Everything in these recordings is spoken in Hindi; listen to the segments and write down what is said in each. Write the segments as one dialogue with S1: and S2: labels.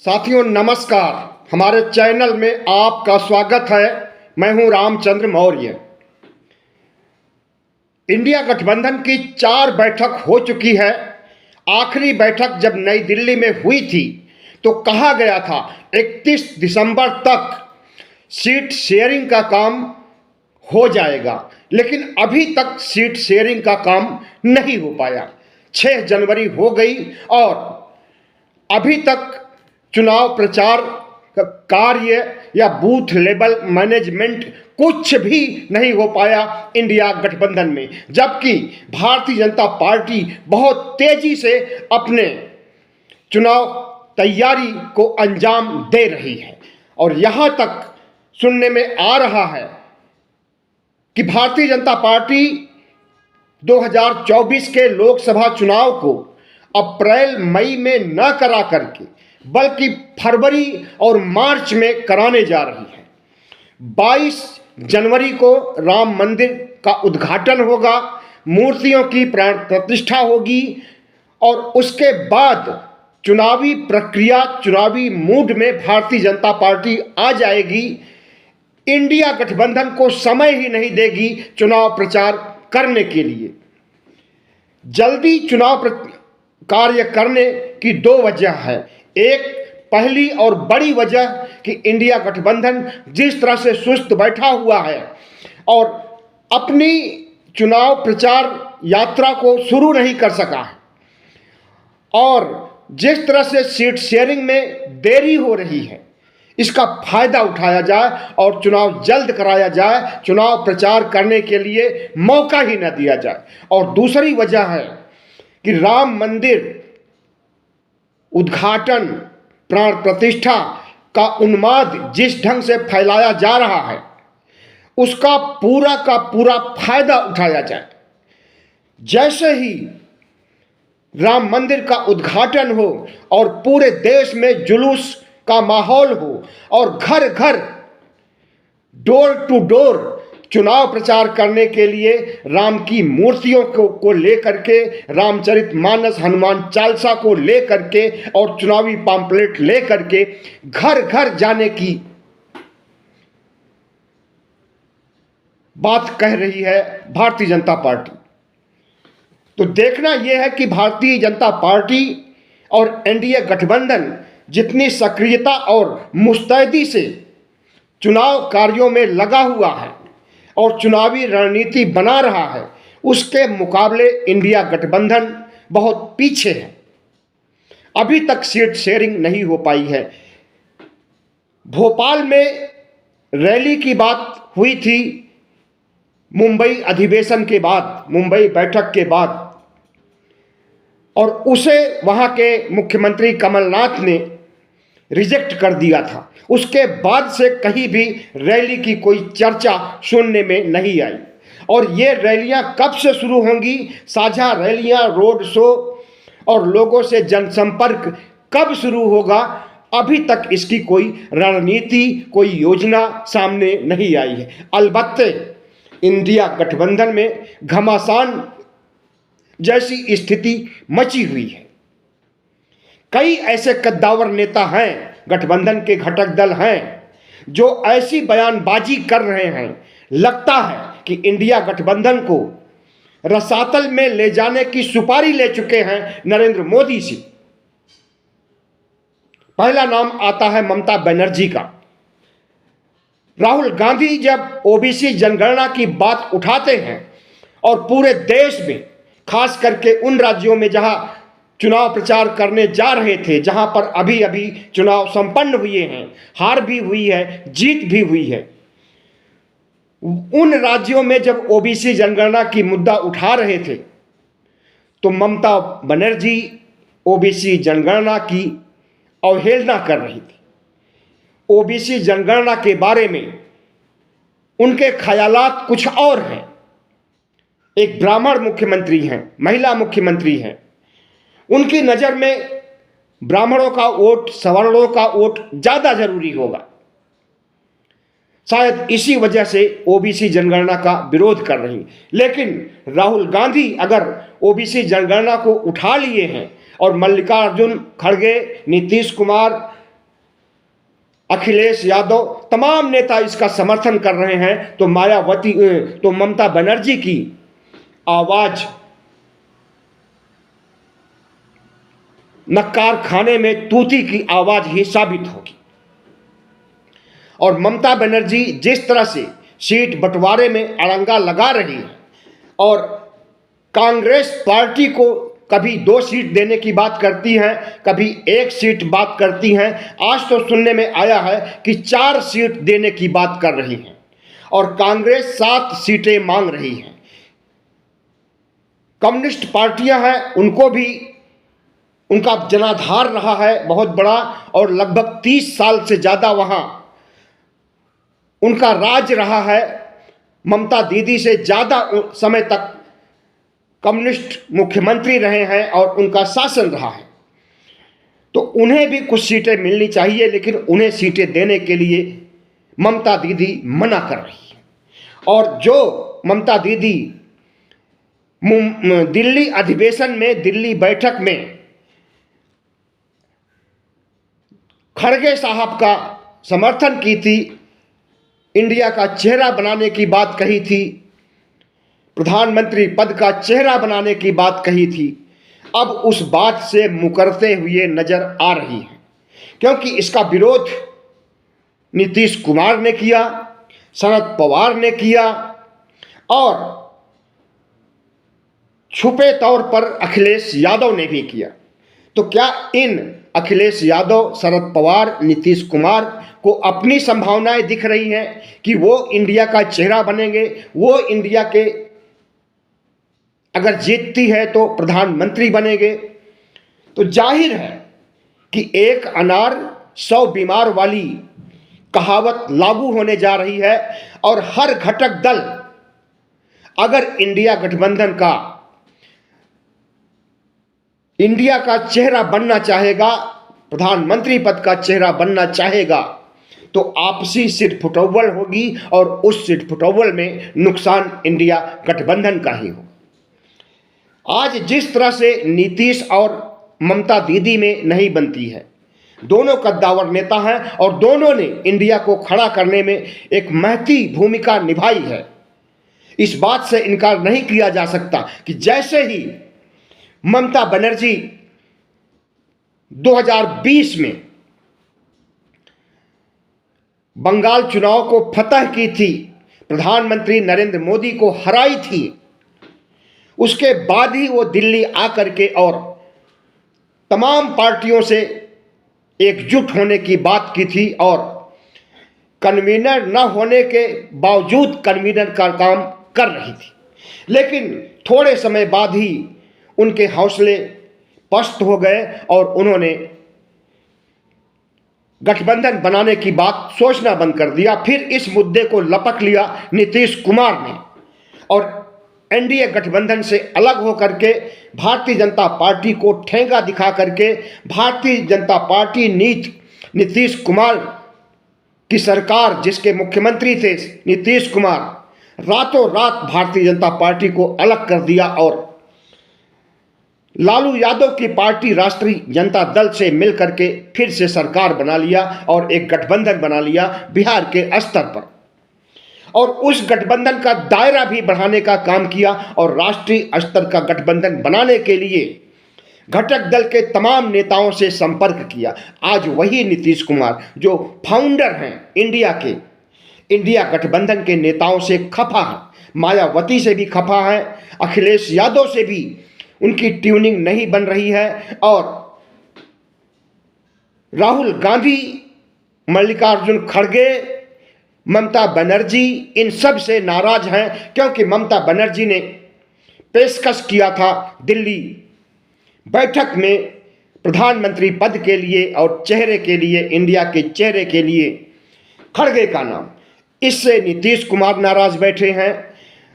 S1: साथियों नमस्कार। हमारे चैनल में आपका स्वागत है। मैं हूं रामचंद्र मौर्य। इंडिया गठबंधन की 4 बैठक हो चुकी है। आखिरी बैठक जब नई दिल्ली में हुई थी तो कहा गया था 31 दिसंबर तक सीट शेयरिंग का काम हो जाएगा, लेकिन अभी तक सीट शेयरिंग का काम नहीं हो पाया। 6 जनवरी हो गई और अभी तक चुनाव प्रचार कार्य या बूथ लेवल मैनेजमेंट कुछ भी नहीं हो पाया इंडिया गठबंधन में, जबकि भारतीय जनता पार्टी बहुत तेजी से अपने चुनाव तैयारी को अंजाम दे रही है। और यहां तक सुनने में आ रहा है कि भारतीय जनता पार्टी 2024 के लोकसभा चुनाव को अप्रैल मई में न करा करके बल्कि फरवरी और मार्च में कराने जा रही है। 22 जनवरी को राम मंदिर का उद्घाटन होगा, मूर्तियों की प्राण प्रतिष्ठा होगी और उसके बाद चुनावी प्रक्रिया, चुनावी मूड में भारतीय जनता पार्टी आ जाएगी। इंडिया गठबंधन को समय ही नहीं देगी चुनाव प्रचार करने के लिए। जल्दी चुनाव कार्य करने की 2 वजह है। एक पहली और बड़ी वजह कि इंडिया गठबंधन जिस तरह से सुस्त बैठा हुआ है और अपनी चुनाव प्रचार यात्रा को शुरू नहीं कर सका है, और जिस तरह से सीट शेयरिंग में देरी हो रही है, इसका फायदा उठाया जाए और चुनाव जल्द कराया जाए, चुनाव प्रचार करने के लिए मौका ही न दिया जाए। और दूसरी वजह है कि राम मंदिर उद्घाटन, प्राण प्रतिष्ठा का उन्माद जिस ढंग से फैलाया जा रहा है, उसका पूरा का पूरा फायदा उठाया जाए। जैसे ही राम मंदिर का उद्घाटन हो और पूरे देश में जुलूस का माहौल हो और घर घर डोर टू डोर चुनाव प्रचार करने के लिए राम की मूर्तियों को लेकर के, रामचरितमानस, हनुमान चालीसा को लेकर के और चुनावी पम्पलेट लेकर के घर घर जाने की बात कह रही है भारतीय जनता पार्टी। तो देखना यह है कि भारतीय जनता पार्टी और एनडीए गठबंधन जितनी सक्रियता और मुस्तैदी से चुनाव कार्यों में लगा हुआ है और चुनावी रणनीति बना रहा है, उसके मुकाबले इंडिया गठबंधन बहुत पीछे है। अभी तक सीट शेयरिंग नहीं हो पाई है। भोपाल में रैली की बात हुई थी मुंबई अधिवेशन के बाद, मुंबई बैठक के बाद, और उसे वहां के मुख्यमंत्री कमलनाथ ने रिजेक्ट कर दिया था। उसके बाद से कहीं भी रैली की कोई चर्चा सुनने में नहीं आई। और ये रैलियां कब से शुरू होंगी, साझा रैलियां, रोड शो और लोगों से जनसंपर्क कब शुरू होगा, अभी तक इसकी कोई रणनीति, कोई योजना सामने नहीं आई है। अलबत्ते इंडिया गठबंधन में घमासान जैसी स्थिति मची हुई है। कई ऐसे कद्दावर नेता हैं, गठबंधन के घटक दल हैं, जो ऐसी बयानबाजी कर रहे हैं, लगता है कि इंडिया गठबंधन को रसातल में ले जाने की सुपारी ले चुके हैं नरेंद्र मोदी से। पहला नाम आता है ममता बनर्जी का। राहुल गांधी जब ओबीसी जनगणना की बात उठाते हैं और पूरे देश में, खास करके उन राज्यों में जहां चुनाव प्रचार करने जा रहे थे, जहां पर अभी अभी चुनाव संपन्न हुए हैं, हार भी हुई है, जीत भी हुई है, उन राज्यों में जब ओबीसी जनगणना की मुद्दा उठा रहे थे तो ममता बनर्जी ओबीसी जनगणना की अवहेलना कर रही थी। ओबीसी जनगणना के बारे में उनके ख्यालात कुछ और हैं। एक ब्राह्मण मुख्यमंत्री हैं, महिला मुख्यमंत्री हैं, उनकी नज़र में ब्राह्मणों का वोट, सवर्णों का वोट ज़्यादा जरूरी होगा। शायद इसी वजह से ओबीसी जनगणना का विरोध कर रही। लेकिन राहुल गांधी अगर ओबीसी जनगणना को उठा लिए हैं और मल्लिकार्जुन खड़गे, नीतीश कुमार अखिलेश यादव, तमाम नेता इसका समर्थन कर रहे हैं, तो ममता बनर्जी की आवाज नक्कार खाने में तूती की आवाज ही साबित होगी। और ममता बनर्जी जिस तरह से सीट बंटवारे में अड़ंगा लगा रही है और कांग्रेस पार्टी को कभी 2 सीट देने की बात करती हैं, कभी 1 सीट बात करती हैं, आज तो सुनने में आया है कि 4 सीट देने की बात कर रही हैं और कांग्रेस 7 सीटें मांग रही है। कम्युनिस्ट पार्टियां हैं, उनको भी उनका जनाधार रहा है बहुत बड़ा और लगभग 30 साल से ज़्यादा वहाँ उनका राज रहा है। ममता दीदी से ज़्यादा समय तक कम्युनिस्ट मुख्यमंत्री रहे हैं और उनका शासन रहा है, तो उन्हें भी कुछ सीटें मिलनी चाहिए, लेकिन उन्हें सीटें देने के लिए ममता दीदी मना कर रही है। और जो ममता दीदी दिल्ली अधिवेशन में, दिल्ली बैठक में खड़गे साहब का समर्थन की थी, इंडिया का चेहरा बनाने की बात कही थी, प्रधानमंत्री पद का चेहरा बनाने की बात कही थी, अब उस बात से मुकरते हुए नजर आ रही है, क्योंकि इसका विरोध नीतीश कुमार ने किया, शरद पवार ने किया और छुपे तौर पर अखिलेश यादव ने भी किया। तो क्या इन अखिलेश यादव, शरद पवार, नीतीश कुमार को अपनी संभावनाएं दिख रही हैं कि वो इंडिया का चेहरा बनेंगे, वो इंडिया के अगर जीतती है तो प्रधानमंत्री बनेंगे? तो जाहिर है कि एक अनार 100 बीमार वाली कहावत लागू होने जा रही है और हर घटक दल अगर इंडिया गठबंधन का, इंडिया का चेहरा बनना चाहेगा, प्रधानमंत्री पद का चेहरा बनना चाहेगा, तो आपसी सिर फुटौवल होगी और उस सिर फुटौवल में नुकसान इंडिया गठबंधन का ही हो। आज जिस तरह से नीतीश और ममता दीदी में नहीं बनती है, दोनों कद्दावर नेता हैं और दोनों ने इंडिया को खड़ा करने में एक महती भूमिका निभाई है। इस बात से इनकार नहीं किया जा सकता कि जैसे ही ममता बनर्जी 2020 में बंगाल चुनाव को फतह की थी, प्रधानमंत्री नरेंद्र मोदी को हराई थी, उसके बाद ही वो दिल्ली आकर के और तमाम पार्टियों से एकजुट होने की बात की थी और कन्वीनर न होने के बावजूद कन्वीनर का काम कर रही थी। लेकिन थोड़े समय बाद ही उनके हौसले पस्त हो गए और उन्होंने गठबंधन बनाने की बात सोचना बंद कर दिया। फिर इस मुद्दे को लपक लिया नीतीश कुमार ने और एनडीए गठबंधन से अलग होकर के भारतीय जनता पार्टी को ठेंगा दिखा करके भारतीय जनता पार्टी नीतीश कुमार की सरकार, जिसके मुख्यमंत्री थे नीतीश कुमार, रातों रात भारतीय जनता पार्टी को अलग कर दिया और लालू यादव की पार्टी राष्ट्रीय जनता दल से मिलकर के फिर से सरकार बना लिया और एक गठबंधन बना लिया बिहार के स्तर पर, और उस गठबंधन का दायरा भी बढ़ाने का काम किया और राष्ट्रीय स्तर का गठबंधन बनाने के लिए घटक दल के तमाम नेताओं से संपर्क किया। आज वही नीतीश कुमार जो फाउंडर हैं इंडिया गठबंधन के नेताओं से खफा है, मायावती से भी खफा है, अखिलेश यादव से भी उनकी ट्यूनिंग नहीं बन रही है और राहुल गांधी, मल्लिकार्जुन खड़गे, ममता बनर्जी इन सब से नाराज हैं, क्योंकि ममता बनर्जी ने पेशकश किया था दिल्ली बैठक में प्रधानमंत्री पद के लिए और चेहरे के लिए, इंडिया के चेहरे के लिए खड़गे का नाम। इससे नीतीश कुमार नाराज बैठे हैं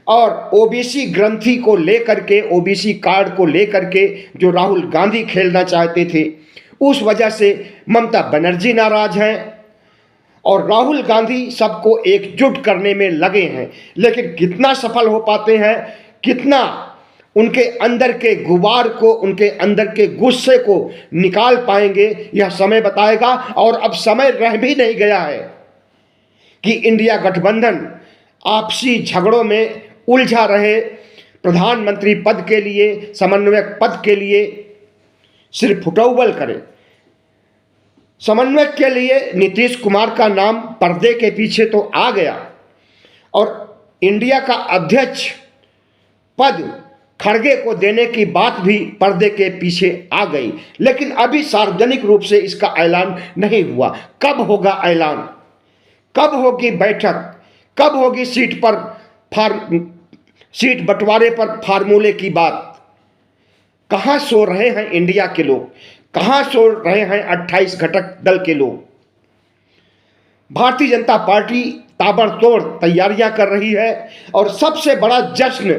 S1: और ओबीसी ग्रंथि को लेकर के, ओबीसी कार्ड को लेकर के जो राहुल गांधी खेलना चाहते थे, उस वजह से ममता बनर्जी नाराज हैं और राहुल गांधी सबको एकजुट करने में लगे हैं। लेकिन कितना सफल हो पाते हैं, कितना उनके अंदर के गुबार को, उनके अंदर के गुस्से को निकाल पाएंगे, यह समय बताएगा। और अब समय रह भी नहीं गया है कि इंडिया गठबंधन आपसी झगड़ों में उलझा रहे। प्रधानमंत्री पद के लिए, समन्वयक पद के लिए सिर्फ फुटौबल करे। समन्वयक के लिए नीतीश कुमार का नाम पर्दे के पीछे तो आ गया और इंडिया का अध्यक्ष पद खड़गे को देने की बात भी पर्दे के पीछे आ गई, लेकिन अभी सार्वजनिक रूप से इसका ऐलान नहीं हुआ। कब होगा ऐलान, कब होगी बैठक, कब होगी सीट बंटवारे पर फार्मूले की बात? कहाँ सो रहे हैं इंडिया के लोग, कहाँ सो रहे हैं 28 घटक दल के लोग? भारतीय जनता पार्टी ताबड़तोड़ तैयारियां कर रही है और सबसे बड़ा जश्न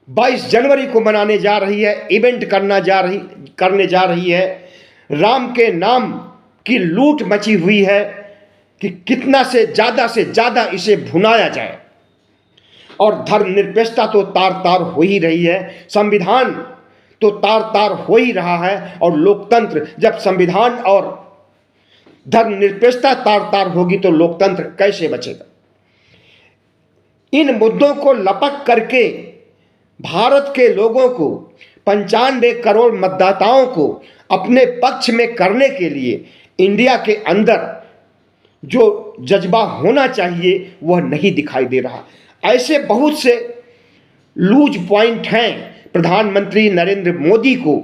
S1: 22 जनवरी को मनाने जा रही है, इवेंट करने जा रही है। राम के नाम की लूट मची हुई है कि कितना से ज़्यादा इसे भुनाया जाए। और धर्मनिरपेक्षता तो तार तार हो ही रही है, संविधान तो तार तार हो ही रहा है। और लोकतंत्र, जब संविधान और धर्मनिरपेक्षता तार तार होगी तो लोकतंत्र कैसे बचेगा? इन मुद्दों को लपक करके भारत के लोगों को, 95 करोड़ मतदाताओं को अपने पक्ष में करने के लिए इंडिया के अंदर जो जज्बा होना चाहिए वह नहीं दिखाई दे रहा। ऐसे बहुत से लूज पॉइंट हैं प्रधानमंत्री नरेंद्र मोदी को,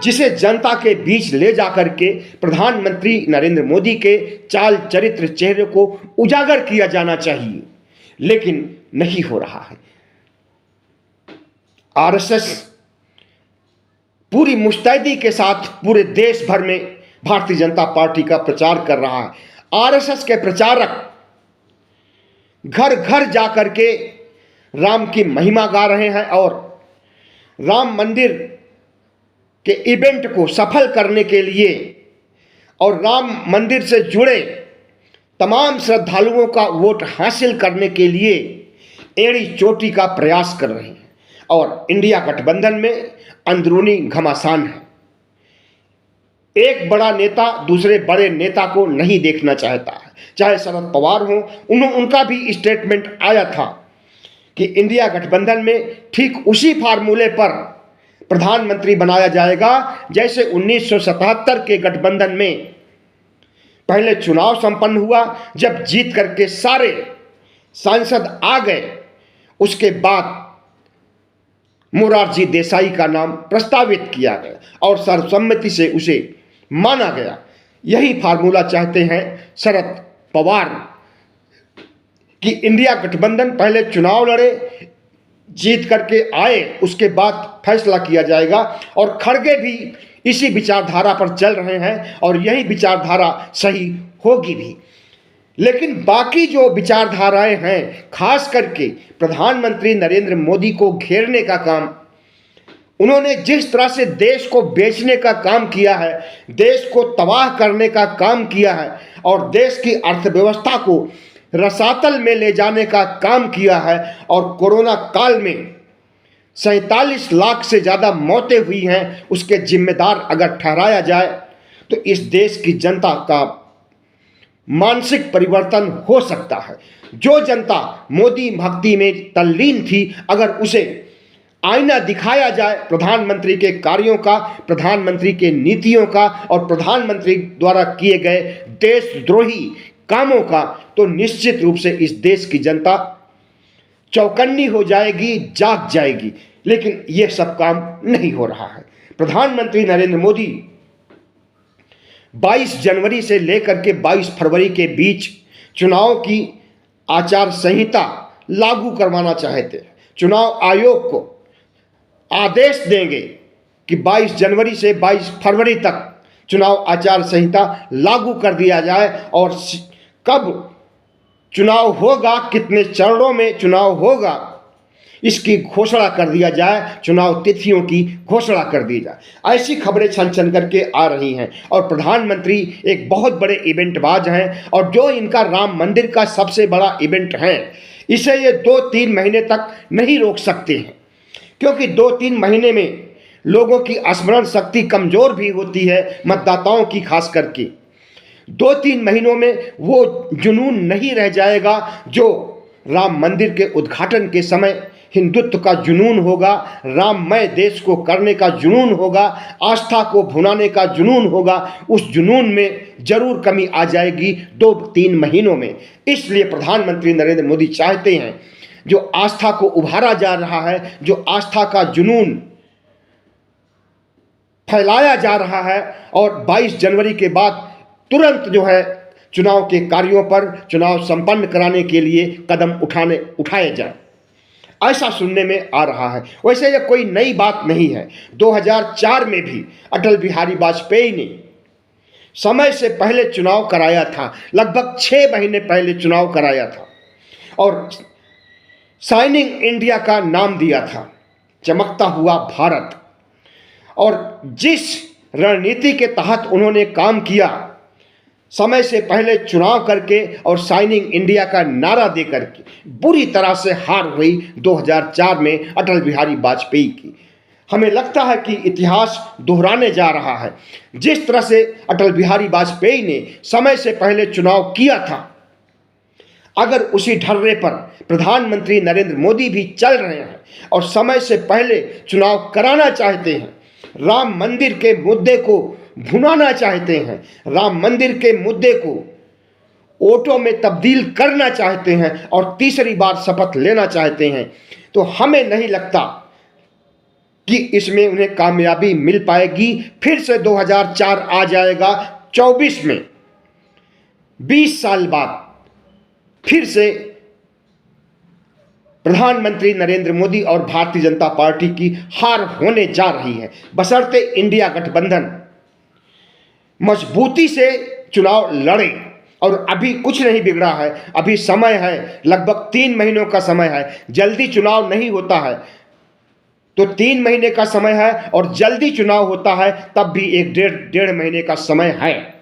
S1: जिसे जनता के बीच ले जाकर के प्रधानमंत्री नरेंद्र मोदी के चाल चरित्र चेहरे को उजागर किया जाना चाहिए, लेकिन नहीं हो रहा है। आरएसएस पूरी मुस्तैदी के साथ पूरे देश भर में भारतीय जनता पार्टी का प्रचार कर रहा है। आरएसएस के प्रचारक घर घर जाकर के राम की महिमा गा रहे हैं और राम मंदिर के इवेंट को सफल करने के लिए और राम मंदिर से जुड़े तमाम श्रद्धालुओं का वोट हासिल करने के लिए एड़ी चोटी का प्रयास कर रहे हैं। और इंडिया गठबंधन में अंदरूनी घमासान है। एक बड़ा नेता दूसरे बड़े नेता को नहीं देखना चाहता है, चाहे शरद पवार हो। उनका भी स्टेटमेंट आया था कि इंडिया गठबंधन में ठीक उसी फार्मूले पर प्रधानमंत्री बनाया जाएगा जैसे 1977 के गठबंधन में पहले चुनाव संपन्न हुआ, जब जीत करके सारे सांसद आ गए, उसके बाद मोरारजी देसाई का नाम प्रस्तावित किया गया और सर्वसम्मति से उसे माना गया। यही फार्मूला चाहते हैं शरद पवार कि इंडिया गठबंधन पहले चुनाव लड़े, जीत करके आए, उसके बाद फैसला किया जाएगा। और खड़गे भी इसी विचारधारा पर चल रहे हैं और यही विचारधारा सही होगी भी। लेकिन बाकी जो विचारधाराएं हैं, खास करके प्रधानमंत्री नरेंद्र मोदी को घेरने का काम, उन्होंने जिस तरह से देश को बेचने का काम किया है, देश को तबाह करने का काम किया है और देश की अर्थव्यवस्था को रसातल में ले जाने का काम किया है, और कोरोना काल में 47 लाख से ज़्यादा मौतें हुई हैं, उसके जिम्मेदार अगर ठहराया जाए तो इस देश की जनता का मानसिक परिवर्तन हो सकता है। जो जनता मोदी भक्ति में तल्लीन थी, अगर उसे आईना दिखाया जाए प्रधानमंत्री के कार्यों का, प्रधानमंत्री के नीतियों का और प्रधानमंत्री द्वारा किए गए देशद्रोही कामों का, तो निश्चित रूप से इस देश की जनता चौकन्नी हो जाएगी, जाग जाएगी। लेकिन यह सब काम नहीं हो रहा है। प्रधानमंत्री नरेंद्र मोदी 22 जनवरी से लेकर के 22 फरवरी के बीच चुनाव की आचार संहिता लागू करवाना चाहते हैं। चुनाव आयोग को आदेश देंगे कि 22 जनवरी से 22 फरवरी तक चुनाव आचार संहिता लागू कर दिया जाए और कब चुनाव होगा, कितने चरणों में चुनाव होगा, इसकी घोषणा कर दिया जाए, चुनाव तिथियों की घोषणा कर दी जाए। ऐसी खबरें छन छन करके आ रही हैं और प्रधानमंत्री एक बहुत बड़े इवेंटबाज हैं और जो इनका राम मंदिर का सबसे बड़ा इवेंट है, इसे ये 2-3 महीने तक नहीं रोक सकते हैं, क्योंकि 2-3 महीने में लोगों की स्मरण शक्ति कमजोर भी होती है, मतदाताओं की खास करके। 2-3 महीनों में वो जुनून नहीं रह जाएगा जो राम मंदिर के उद्घाटन के समय हिंदुत्व का जुनून होगा, राममय देश को करने का जुनून होगा, आस्था को भुनाने का जुनून होगा। उस जुनून में जरूर कमी आ जाएगी 2-3 महीनों में। इसलिए प्रधानमंत्री नरेंद्र मोदी चाहते हैं जो आस्था को उभारा जा रहा है, जो आस्था का जुनून फैलाया जा रहा है, और 22 जनवरी के बाद तुरंत जो है चुनाव के कार्यों पर, चुनाव संपन्न कराने के लिए कदम उठाए जाए, ऐसा सुनने में आ रहा है। वैसे यह कोई नई बात नहीं है। 2004 में भी अटल बिहारी वाजपेयी ने समय से पहले चुनाव कराया था, लगभग 6 महीने पहले चुनाव कराया था, और शाइनिंग इंडिया का नाम दिया था, चमकता हुआ भारत। और जिस रणनीति के तहत उन्होंने काम किया, समय से पहले चुनाव करके और शाइनिंग इंडिया का नारा दे करके, बुरी तरह से हार हुई 2004 में अटल बिहारी वाजपेयी की। हमें लगता है कि इतिहास दोहराने जा रहा है। जिस तरह से अटल बिहारी वाजपेयी ने समय से पहले चुनाव किया था, अगर उसी ढर्रे पर प्रधानमंत्री नरेंद्र मोदी भी चल रहे हैं और समय से पहले चुनाव कराना चाहते हैं, राम मंदिर के मुद्दे को भुनाना चाहते हैं, राम मंदिर के मुद्दे को वोटों में तब्दील करना चाहते हैं और तीसरी बार शपथ लेना चाहते हैं, तो हमें नहीं लगता कि इसमें उन्हें कामयाबी मिल पाएगी। फिर से 2004 आ जाएगा 24 में, 20 साल बाद फिर से प्रधानमंत्री नरेंद्र मोदी और भारतीय जनता पार्टी की हार होने जा रही है, बशर्ते इंडिया गठबंधन मजबूती से चुनाव लड़े। और अभी कुछ नहीं बिगड़ा है, अभी समय है, लगभग 3 महीनों का समय है। जल्दी चुनाव नहीं होता है तो 3 महीने का समय है, और जल्दी चुनाव होता है तब भी 1-1.5 महीने का समय है।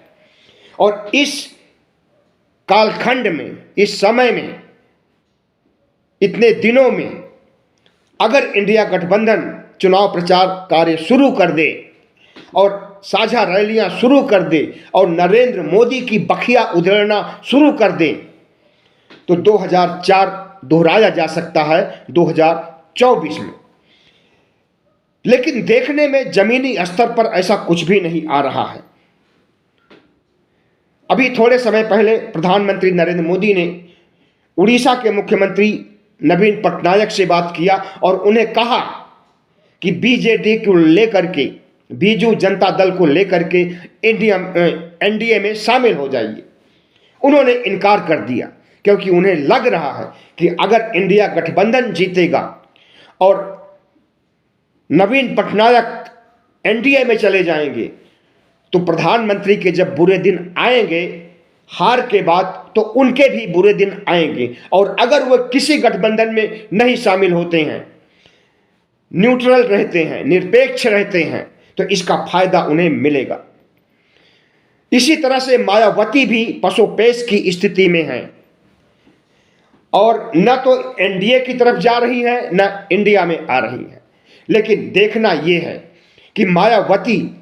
S1: और इस कालखंड में, इस समय में, इतने दिनों में अगर इंडिया गठबंधन चुनाव प्रचार कार्य शुरू कर दे और साझा रैलियां शुरू कर दे और नरेंद्र मोदी की बखिया उधेड़ना शुरू कर दे, तो 2004 दोहराया जा सकता है 2024 में। लेकिन देखने में जमीनी स्तर पर ऐसा कुछ भी नहीं आ रहा है। अभी थोड़े समय पहले प्रधानमंत्री नरेंद्र मोदी ने उड़ीसा के मुख्यमंत्री नवीन पटनायक से बात किया और उन्हें कहा कि बीजेडी को लेकर के, बीजू जनता दल को लेकर के एनडीए में शामिल हो जाइए। उन्होंने इनकार कर दिया क्योंकि उन्हें लग रहा है कि अगर इंडिया गठबंधन जीतेगा और नवीन पटनायक एनडीए में चले जाएंगे तो प्रधानमंत्री के जब बुरे दिन आएंगे हार के बाद, तो उनके भी बुरे दिन आएंगे। और अगर वह किसी गठबंधन में नहीं शामिल होते हैं, न्यूट्रल रहते हैं, निरपेक्ष रहते हैं, तो इसका फायदा उन्हें मिलेगा। इसी तरह से मायावती भी पसोपेश की स्थिति में है और न तो एनडीए की तरफ जा रही है न इंडिया में आ रही है। लेकिन देखना यह है कि मायावती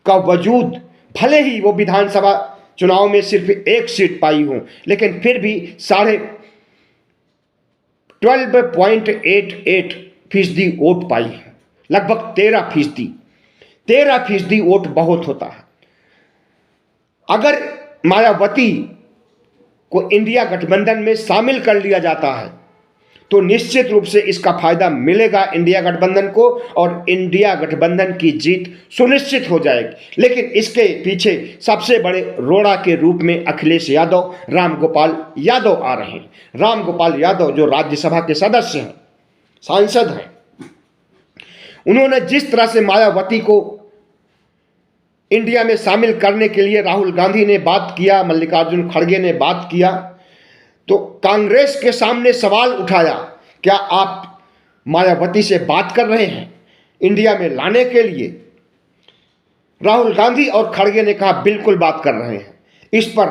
S1: का वजूद, भले ही वो विधानसभा चुनाव में सिर्फ 1 सीट पाई हो, लेकिन फिर भी 12.88% वोट पाई है, लगभग 13% वोट बहुत होता है। अगर मायावती को इंडिया गठबंधन में शामिल कर लिया जाता है तो निश्चित रूप से इसका फायदा मिलेगा इंडिया गठबंधन को और इंडिया गठबंधन की जीत सुनिश्चित हो जाएगी। लेकिन इसके पीछे सबसे बड़े रोड़ा के रूप में अखिलेश यादव, रामगोपाल यादव आ रहे हैं। रामगोपाल यादव जो राज्यसभा के सदस्य हैं, सांसद हैं, उन्होंने जिस तरह से मायावती को इंडिया में शामिल करने के लिए राहुल गांधी ने बात किया, मल्लिकार्जुन खड़गे ने बात किया, तो कांग्रेस के सामने सवाल उठाया, क्या आप मायावती से बात कर रहे हैं इंडिया में लाने के लिए? राहुल गांधी और खड़गे ने कहा बिल्कुल बात कर रहे हैं। इस पर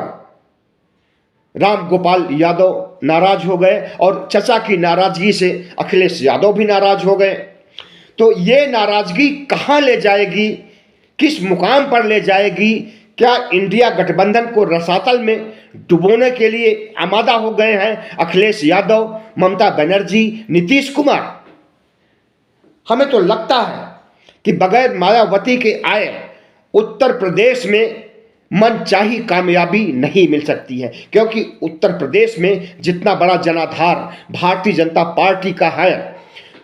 S1: रामगोपाल यादव नाराज हो गए और चचा की नाराजगी से अखिलेश यादव भी नाराज हो गए। तो ये नाराजगी कहाँ ले जाएगी, किस मुकाम पर ले जाएगी? क्या इंडिया गठबंधन को रसातल में डुबोने के लिए आमादा हो गए हैं अखिलेश यादव, ममता बनर्जी, नीतीश कुमार? हमें तो लगता है कि बगैर मायावती के आए उत्तर प्रदेश में मनचाही कामयाबी नहीं मिल सकती है, क्योंकि उत्तर प्रदेश में जितना बड़ा जनाधार भारतीय जनता पार्टी का है,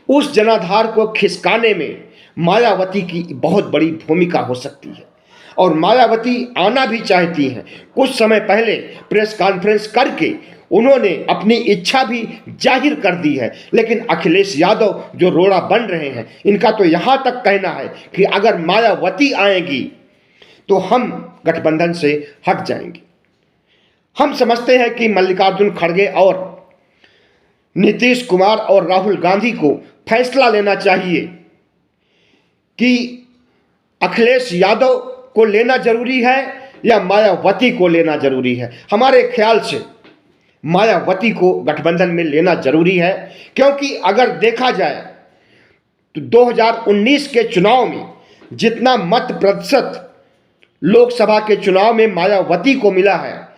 S1: उस जनाधार को खिसकाने में मायावती की बहुत बड़ी भूमिका हो सकती है। और मायावती आना भी चाहती हैं। कुछ समय पहले प्रेस कॉन्फ्रेंस करके उन्होंने अपनी इच्छा भी जाहिर कर दी है, लेकिन अखिलेश यादव जो रोड़ा बन रहे हैं, इनका तो यहाँ तक कहना है कि अगर मायावती आएंगी तो हम गठबंधन से हट जाएंगे। हम समझते हैं कि मल्लिकार्जुन खड़गे और नीतीश कुमार और राहुल गांधी को फैसला लेना चाहिए कि अखिलेश यादव को लेना जरूरी है या मायावती को लेना जरूरी है। हमारे ख्याल से मायावती को गठबंधन में लेना जरूरी है, क्योंकि अगर देखा जाए तो 2019 के चुनाव में जितना मत प्रतिशत लोकसभा के चुनाव में मायावती को मिला है,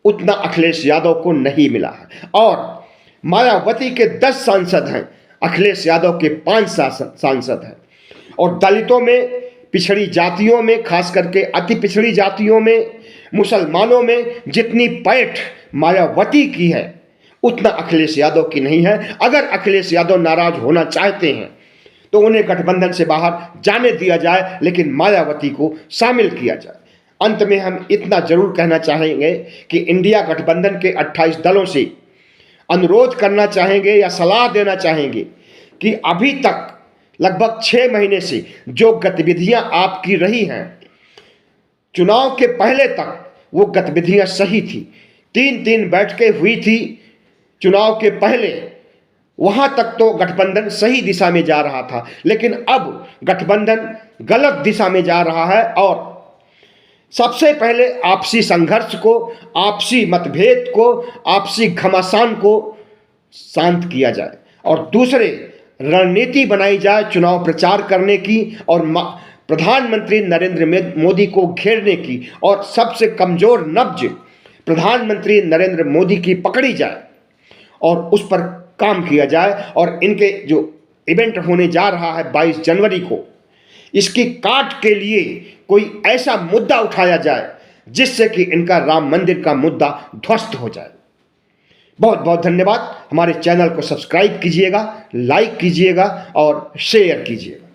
S1: उतना अखिलेश यादव को नहीं मिला है। और मायावती के 10 सांसद हैं, अखिलेश यादव के 5 सांसद हैं। और दलितों में, पिछड़ी जातियों में, खास करके अति पिछड़ी जातियों में, मुसलमानों में जितनी पैठ मायावती की है, उतना अखिलेश यादव की नहीं है। अगर अखिलेश यादव नाराज होना चाहते हैं तो उन्हें गठबंधन से बाहर जाने दिया जाए, लेकिन मायावती को शामिल किया जाए। अंत में हम इतना जरूर कहना चाहेंगे कि इंडिया गठबंधन के 28 दलों से अनुरोध करना चाहेंगे या सलाह देना चाहेंगे कि अभी तक लगभग 6 महीने से जो गतिविधियां आपकी रही हैं, चुनाव के पहले तक वो गतिविधियां सही थी। 3 बैठकें हुई थी चुनाव के पहले, वहां तक तो गठबंधन सही दिशा में जा रहा था, लेकिन अब गठबंधन गलत दिशा में जा रहा है। और सबसे पहले आपसी संघर्ष को, आपसी मतभेद को, आपसी घमासान को शांत किया जाए और दूसरे रणनीति बनाई जाए चुनाव प्रचार करने की और प्रधानमंत्री नरेंद्र मोदी को घेरने की, और सबसे कमजोर नब्ज प्रधानमंत्री नरेंद्र मोदी की पकड़ी जाए और उस पर काम किया जाए। और इनके जो इवेंट होने जा रहा है 22 जनवरी को, इसकी काट के लिए कोई ऐसा मुद्दा उठाया जाए जिससे कि इनका राम मंदिर का मुद्दा ध्वस्त हो जाए। बहुत बहुत धन्यवाद। हमारे चैनल को सब्सक्राइब कीजिएगा, लाइक कीजिएगा और शेयर कीजिएगा।